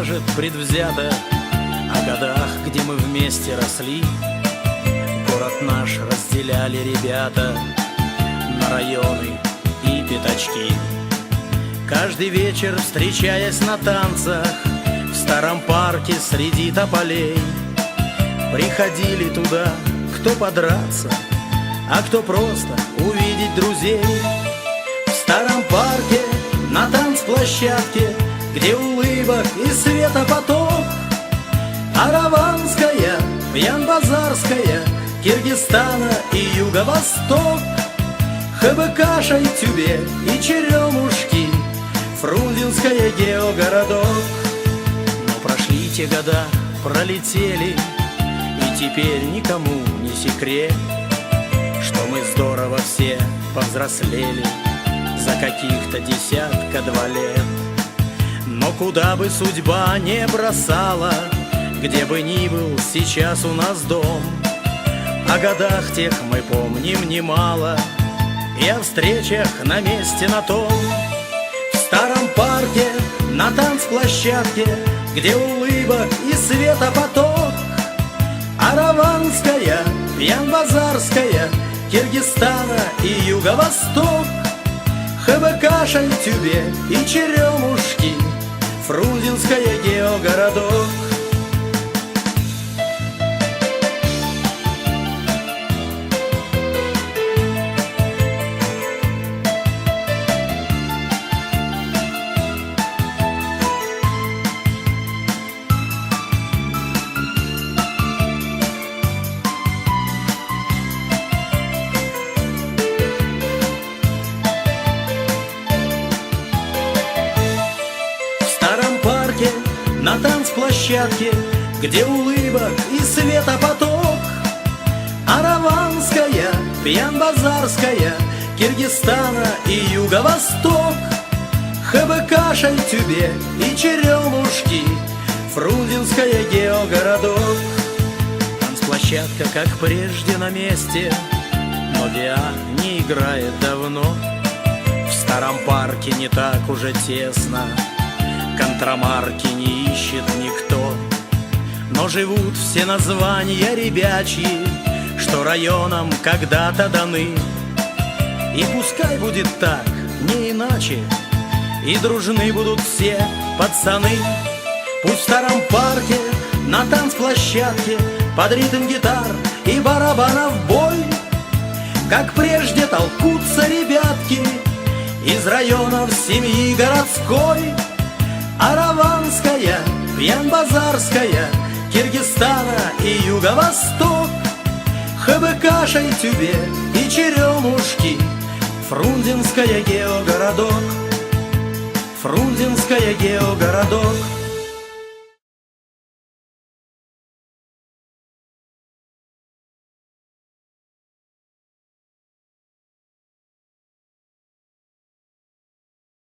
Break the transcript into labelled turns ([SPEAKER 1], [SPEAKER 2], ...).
[SPEAKER 1] скажет предвзято о годах, где мы вместе росли. Город наш разделяли ребята на районы и пятачки. Каждый вечер, встречаясь на танцах в старом парке среди тополей, приходили туда, кто подраться, а кто просто увидеть друзей. В старом парке, на танцплощадке, где улыбок и света поток, Араванская, Пьян-Базарская, Киргизстана и Юго-Восток, ХБК, Шайтюбе и Черемушки, Фрунзенская, геогородок. Но прошли те года, пролетели, и теперь никому не секрет, что мы здорово все повзрослели за каких-то 10-2 лет. Но куда бы судьба не бросала, где бы ни был сейчас у нас дом, о годах тех мы помним немало, и о встречах на месте на том. В старом парке, на танцплощадке, где улыбок и света поток, Араванская, Пьян-Базарская, Киргизстана и Юго-Восток, ХБК, Шайтюбе и Черемушки, Фрунзенская, геогородок. На танцплощадке, где улыбок и света поток, Араванская, Пьян-Базарская, Киргизстана и Юго-Восток, ХБК, Шайтюбе и Черемушки, Фрунзенская, геогородок. Танцплощадка, как прежде, на месте, но VR не играет давно. В старом парке не так уже тесно, контрамарки не ищет никто. Но живут все названия ребячьи, что районам когда-то даны. И пускай будет так, не иначе, и дружны будут все пацаны. Пусть в старом парке, на танцплощадке, под ритм гитар и барабанов бой, как прежде толкутся ребятки из районов семьи городской. Араванская, Пьян-Базарская, Киргизстана и Юго-Восток, ХБК, Шайтюбе и Черемушки, Фрунзенская, геогородок. Фрунзенская, геогородок.